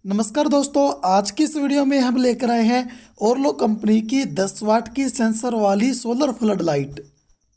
नमस्कार दोस्तों, आज की इस वीडियो में हम लेकर आए हैं ओरलो कंपनी की 10 वाट की सेंसर वाली सोलर फ्लड लाइट।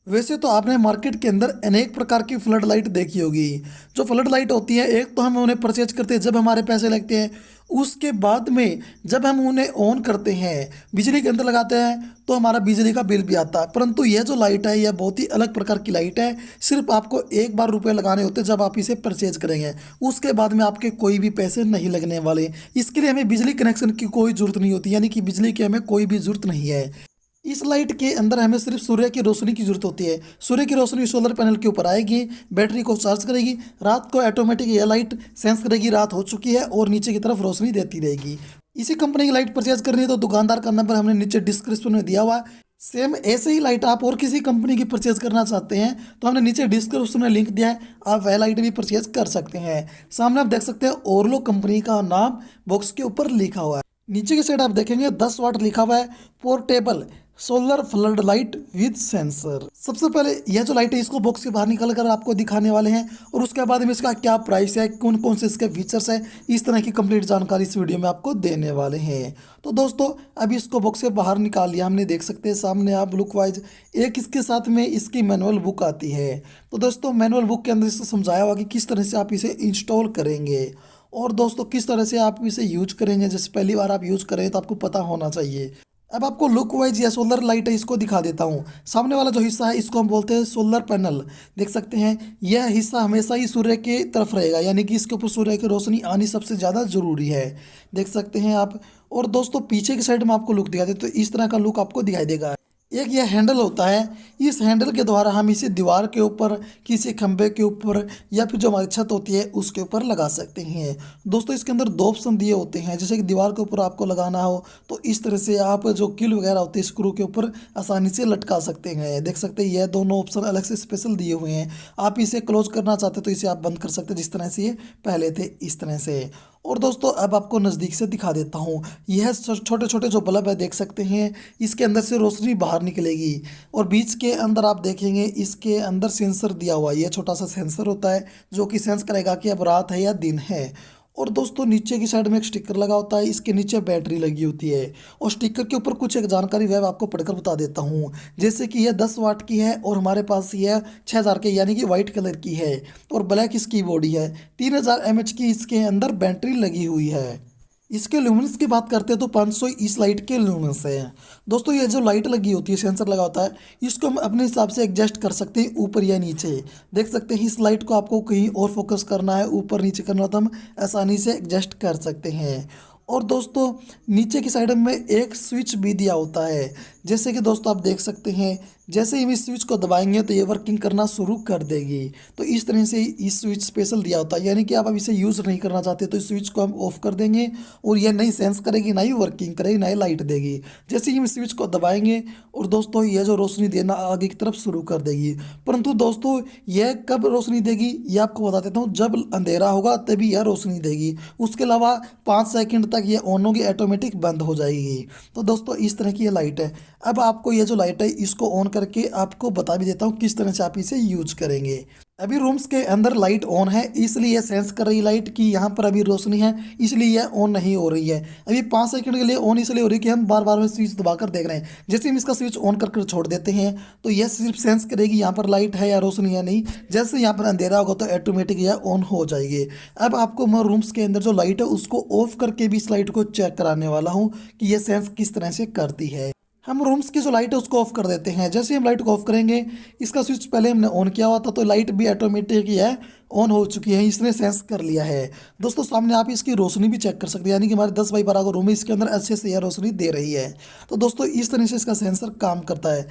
वैसे तो आपने मार्केट के अंदर अनेक प्रकार की फ्लड लाइट देखी होगी। जो फ्लड लाइट होती है, एक तो हम उन्हें परचेज करते हैं जब हमारे पैसे लगते हैं, उसके बाद में जब हम उन्हें ऑन करते हैं, बिजली के अंदर लगाते हैं तो हमारा बिजली का बिल भी आता है। परंतु यह जो लाइट है, यह बहुत ही अलग प्रकार की लाइट है। सिर्फ आपको एक बार रुपए लगाने होते हैं जब आप इसे परचेज करेंगे, उसके बाद में आपके कोई भी पैसे नहीं लगने वाले। इसके लिए हमें बिजली कनेक्शन की कोई ज़रूरत नहीं होती, यानी कि बिजली की हमें कोई भी ज़रूरत नहीं है। इस लाइट के अंदर हमें सिर्फ सूर्य की रोशनी की जरूरत होती है। सूर्य की रोशनी सोलर पैनल के ऊपर आएगी, बैटरी को चार्ज करेगी, रात को ऑटोमेटिक यह लाइट सेंस करेगी रात हो चुकी है और नीचे की तरफ रोशनी देती रहेगी। इसी कंपनी की लाइट परचेज करनी है तो दुकानदार का नंबर हमने नीचे डिस्क्रिप्शन में दिया हुआ है। सेम ऐसे ही लाइट आप और किसी कंपनी की परचेज करना चाहते हैं तो हमने नीचे डिस्क्रिप्शन में लिंक दिया है, आप वह लाइट भी परचेज कर सकते हैं। सामने आप देख सकते हैं ओरलो कंपनी का नाम बॉक्स के ऊपर लिखा हुआ है। नीचे की साइड आप देखेंगे 10 वाट लिखा हुआ है, portable solar flood light with sensor. सबसे पहले यह जो लाइट है इसको बॉक्स के बाहर निकाल कर आपको दिखाने वाले हैं और उसके बाद में इसका क्या प्राइस है, कौन कौन से इसके फीचर्स है, इस तरह की कंप्लीट जानकारी इस वीडियो में आपको देने वाले हैं। तो दोस्तों, अभी इसको बॉक्स से बाहर निकाल लिया हमने, देख सकते हैं सामने आप लुक वाइज। एक इसके साथ में इसकी मैनुअल बुक आती है। तो दोस्तों, मैनुअल बुक के अंदर इसको समझाया हुआ कि किस तरह से आप इसे इंस्टॉल करेंगे और दोस्तों किस तरह से आप इसे यूज करेंगे। जैसे पहली बार आप यूज करें तो आपको पता होना चाहिए। अब आपको लुक वाइज या सोलर लाइट है इसको दिखा देता हूँ। सामने वाला जो हिस्सा है इसको हम बोलते हैं सोलर पैनल। देख सकते हैं यह हिस्सा हमेशा ही सूर्य के तरफ रहेगा, यानी कि इसके ऊपर सूर्य की रोशनी आनी सबसे ज़्यादा ज़रूरी है। देख सकते हैं आप। और दोस्तों पीछे की साइड में आपको लुक दिखा दे तो इस तरह का लुक आपको दिखाई देगा। एक यह हैंडल होता है, इस हैंडल के द्वारा हम इसे दीवार के ऊपर, किसी खंभे के ऊपर या फिर जो हमारी छत होती है उसके ऊपर लगा सकते हैं। दोस्तों इसके अंदर दो ऑप्शन दिए होते हैं, जैसे कि दीवार के ऊपर आपको लगाना हो तो इस तरह से आप जो कील वगैरह होती है स्क्रू के ऊपर आसानी से लटका सकते हैं। देख सकते हैं यह दोनों ऑप्शन अलग से स्पेशल दिए हुए हैं। आप इसे क्लोज करना चाहते तो इसे आप बंद कर सकते हैं, जिस तरह से ये पहले थे इस तरह से। और दोस्तों अब आपको नज़दीक से दिखा देता हूँ, यह छोटे छोटे जो बल्ब है देख सकते हैं, इसके अंदर से रोशनी बाहर निकलेगी और बीच के अंदर आप देखेंगे इसके अंदर सेंसर दिया हुआ है। यह छोटा सा सेंसर होता है जो कि सेंस करेगा कि अब रात है या दिन है। और दोस्तों नीचे की साइड में एक स्टिकर लगा होता है, इसके नीचे बैटरी लगी होती है और स्टिकर के ऊपर कुछ एक जानकारी वह आपको पढ़कर बता देता हूँ। जैसे कि यह 10 वाट की है और हमारे पास यह 6000 के यानी कि वाइट कलर की है और ब्लैक इसकी बॉडी है। 3000 mAh की इसके अंदर बैटरी लगी हुई है। इसके ल्यूमिनस की बात करते हैं तो 500 इस लाइट के ल्यूमिनस है। दोस्तों ये जो लाइट लगी होती है, सेंसर लगा होता है, इसको हम अपने हिसाब से एडजस्ट कर सकते हैं ऊपर या नीचे। देख सकते हैं इस लाइट को आपको कहीं और फोकस करना है, ऊपर नीचे करना हो तो हम आसानी से एडजस्ट कर सकते हैं। और दोस्तों नीचे की साइड में एक स्विच भी दिया होता है, जैसे कि दोस्तों आप देख सकते हैं जैसे ही हम इस स्विच को दबाएंगे तो ये वर्किंग करना शुरू कर देगी। तो इस तरह से इस स्विच स्पेशल दिया होता है, यानी कि आप अब इसे यूज़ नहीं करना चाहते तो इस स्विच को हम ऑफ कर देंगे और यह नहीं सेंस करेगी, ना ही वर्किंग करेगी, ना ही लाइट देगी। जैसे ही हम स्विच को दबाएंगे और दोस्तों यह जो रोशनी देना आगे की तरफ शुरू कर देगी। परंतु दोस्तों यह कब रोशनी देगी यह आपको बता देता हूँ, जब अंधेरा होगा तभी यह रोशनी देगी। उसके अलावा 5 सेकंड तक ये ऑन होगी, ऑटोमेटिक बंद हो जाएगी। तो दोस्तों इस तरह की ये लाइट है। अब आपको ये जो लाइट है इसको ऑन करके आपको बता भी देता हूँ किस तरह से आप इसे यूज करेंगे। अभी रूम्स के अंदर लाइट ऑन है, इसलिए यह सेंस कर रही लाइट कि यहाँ पर अभी रोशनी है, इसलिए यह ऑन नहीं हो रही है। अभी 5 सेकंड के लिए ऑन इसलिए हो रही है कि हम बार बार में स्विच दबाकर देख रहे हैं। जैसे हम इसका स्विच ऑन करके छोड़ देते हैं तो यह सिर्फ सेंस करेगी यहाँ पर लाइट है या रोशनी है नहीं। जैसे यहाँ पर अंधेरा होगा तो ऑटोमेटिक यह ऑन हो जाएगी। अब आपको मैं रूम्स के अंदर जो लाइट है उसको ऑफ करके भी इस लाइट को चेक कराने वाला हूँ कि यह सेंस किस तरह से करती है। हम रूम्स की जो लाइट है उसको ऑफ कर देते हैं। जैसे ही हम लाइट को ऑफ करेंगे, इसका स्विच पहले हमने ऑन किया हुआ था तो लाइट भी ऑटोमेटिक ही है ऑन हो चुकी है, इसने सेंस कर लिया है। दोस्तों सामने आप इसकी रोशनी भी चेक कर सकते हैं, यानी कि हमारे 10x12 का रूम है, इसके अंदर अच्छे से यह रोशनी दे रही है। तो दोस्तों इस तरह से इसका सेंसर काम करता है।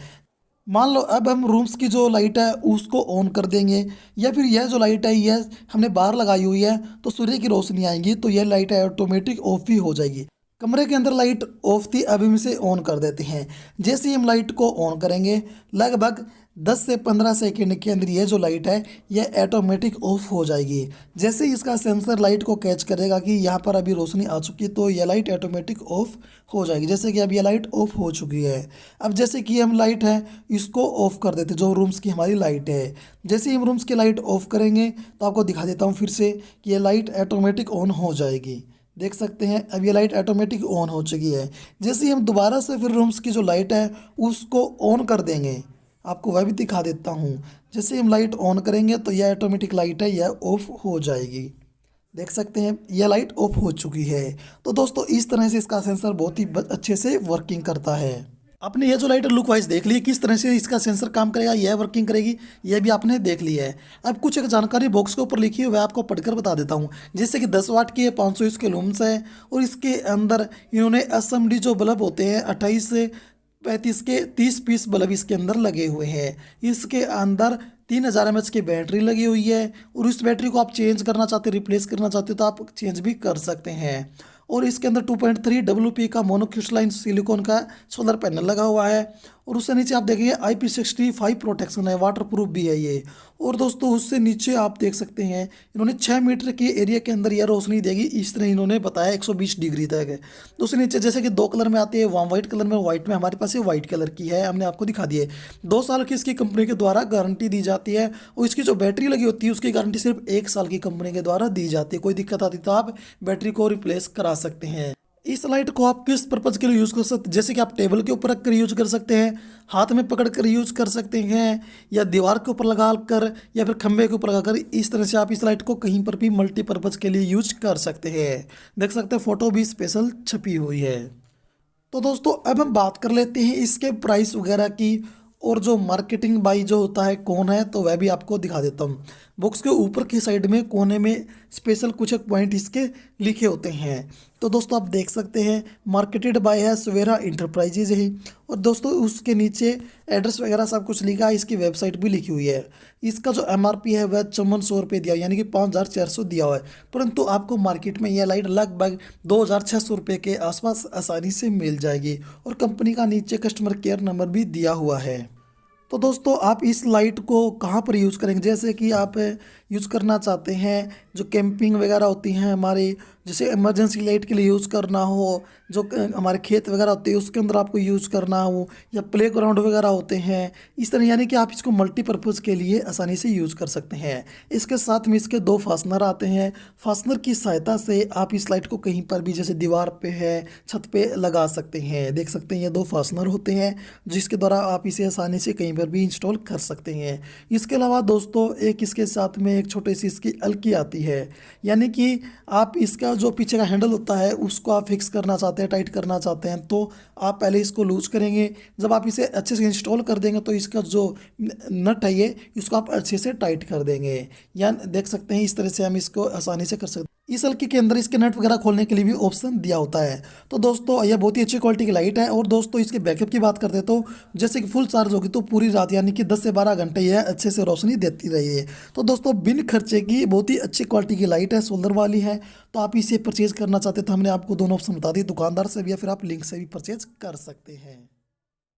मान लो अब हम रूम्स की जो लाइट है उसको ऑन कर देंगे, या फिर यह जो लाइट है यह हमने बाहर लगाई हुई है तो सूर्य की रोशनी आएगी तो यह लाइट है ऑटोमेटिक ऑफ भी हो जाएगी। कमरे के अंदर लाइट ऑफ थी, अभी हम इसे ऑन कर देते हैं। जैसे ही हम लाइट को ऑन करेंगे लगभग 10 से 15 सेकंड के अंदर ये जो लाइट है यह ऑटोमेटिक ऑफ हो जाएगी। जैसे ही इसका सेंसर लाइट को कैच करेगा कि यहाँ पर अभी रोशनी आ चुकी है तो यह लाइट ऑटोमेटिक ऑफ हो जाएगी। जैसे कि अब यह लाइट ऑफ हो चुकी है। अब जैसे कि हम लाइट है इसको ऑफ कर देते, जो रूम्स की हमारी लाइट है। जैसे ही हम रूम्स की लाइट ऑफ करेंगे तो आपको दिखा देता हूँ फिर से कि यह लाइट ऑटोमेटिक ऑन हो जाएगी। देख सकते हैं अब ये लाइट ऑटोमेटिक ऑन हो चुकी है। जैसे ही हम दोबारा से फिर रूम्स की जो लाइट है उसको ऑन कर देंगे, आपको वह भी दिखा देता हूँ। जैसे हम लाइट ऑन करेंगे तो यह ऑटोमेटिक लाइट है यह ऑफ हो जाएगी। देख सकते हैं यह लाइट ऑफ हो चुकी है। तो दोस्तों इस तरह से इसका सेंसर बहुत ही अच्छे से वर्किंग करता है। आपने ये जो लाइट लुक वाइज देख ली किस तरह से इसका सेंसर काम करेगा, यह वर्किंग करेगी, यह भी आपने देख लिया है। अब कुछ एक जानकारी बॉक्स के ऊपर लिखी है वह आपको पढ़कर बता देता हूँ। जैसे कि 10 वाट की है, 500 के लूम्स है और इसके अंदर इन्होंने एसएमडी जो बल्ब होते हैं 28 से 35 के 30 पीस बल्ब इसके अंदर लगे हुए हैं। इसके अंदर 3000 mAh की बैटरी लगी हुई है और इस बैटरी को आप चेंज करना चाहते हो, रिप्लेस करना चाहते हो तो आप चेंज भी कर सकते हैं। और इसके अंदर 2.3 WP का मोनोक्रिस्टलाइन सिलिकॉन का सोलर पैनल लगा हुआ है और उससे नीचे आप देखेंगे IP65 प्रोटेक्शन है, वाटर प्रूफ भी है ये। और दोस्तों उससे नीचे आप देख सकते हैं इन्होंने 6 मीटर के एरिया के अंदर यह रोशनी देगी, इस तरह इन्होंने बताया 120 डिग्री तक है। तो उससे नीचे जैसे कि 2 कलर में आती है, वाम वाइट कलर में, वाइट में, हमारे पास ये वाइट कलर की है, हमने आपको दिखा दी है। 2 साल की इसकी कंपनी के द्वारा गारंटी दी जाती है और इसकी जो बैटरी लगी होती है उसकी गारंटी सिर्फ 1 साल की कंपनी के द्वारा दी जाती है। कोई दिक्कत आती तो आप बैटरी को रिप्लेस करा सकते हैं। इस लाइट को आप किस पर्पज़ के लिए यूज़ कर सकते हैं, जैसे कि आप टेबल के ऊपर रख कर यूज कर सकते हैं, हाथ में पकड़ कर यूज कर सकते हैं, या दीवार के ऊपर लगा कर, या फिर खंबे के ऊपर लगाकर, इस तरह से आप इस लाइट को कहीं पर भी मल्टीपर्पज़ के लिए यूज कर सकते हैं। देख सकते हैं फ़ोटो भी स्पेशल छपी हुई है। तो दोस्तों अब हम बात कर लेते हैं इसके प्राइस वगैरह की और जो मार्केटिंग बाई जो होता है कौन है, तो वह भी आपको दिखा देता हूँ। बॉक्स के ऊपर की साइड में कोने में स्पेशल कुछ एक पॉइंट इसके लिखे होते हैं। तो दोस्तों आप देख सकते हैं मार्केटेड बाय है सवेरा इंटरप्राइजेज ही, और दोस्तों उसके नीचे एड्रेस वगैरह सब कुछ लिखा है, इसकी वेबसाइट भी लिखी हुई है। इसका जो MRP है वह 5400 रुपये दिया, यानी कि 5400 दिया हुआ है, परंतु आपको मार्केट में यह लाइट लगभग 2600 रुपये के आसपास आसानी से मिल जाएगी और कंपनी का नीचे कस्टमर केयर नंबर भी दिया हुआ है। तो दोस्तों आप इस लाइट को कहाँ पर यूज़ करेंगे, जैसे कि आप यूज़ करना चाहते हैं जो कैंपिंग वगैरह होती हैं हमारी, जैसे इमरजेंसी लाइट के लिए यूज़ करना हो, जो हमारे खेत वगैरह होते हैं उसके अंदर आपको यूज़ करना हो, या प्ले ग्राउंड वगैरह होते हैं, इस तरह यानी कि आप इसको मल्टीपर्पज़ के लिए आसानी से यूज़ कर सकते हैं। इसके साथ में इसके 2 फास्टनर आते हैं। फास्टनर की सहायता से आप इस लाइट को कहीं पर भी जैसे दीवार पे है, छत पे लगा सकते हैं। देख सकते हैं ये 2 फास्टनर होते हैं जिसके द्वारा आप इसे आसानी से कहीं पर भी इंस्टॉल कर सकते हैं। इसके अलावा दोस्तों एक इसके साथ में एक छोटी सी इसकी अलकी आती है, यानी कि आप इसका जो पीछे का हैंडल होता है उसको आप फिक्स करना चाहते हैं, टाइट करना चाहते हैं, तो आप पहले इसको लूज करेंगे। जब आप इसे अच्छे से इंस्टॉल कर देंगे तो इसका जो नट है ये इसको आप अच्छे से टाइट कर देंगे। या देख सकते हैं इस तरह से हम इसको आसानी से कर सकते हैं। इस हल्की के अंदर इसके नट वगैरह खोलने के लिए भी ऑप्शन दिया होता है। तो दोस्तों यह बहुत ही अच्छी क्वालिटी की लाइट है। और दोस्तों इसके बैकअप की बात करते हैं तो जैसे कि फुल चार्ज होगी तो पूरी रात यानी कि 10 से 12 घंटे यह अच्छे से रोशनी देती रही है। तो दोस्तों बिन खर्चे की बहुत ही अच्छी क्वालिटी की लाइट है, सोलर वाली है। तो आप इसे परचेज करना चाहते तो हमने आपको दोनों ऑप्शन बता दिए, दुकानदार से भी या फिर आप लिंक से भी परचेज कर सकते हैं।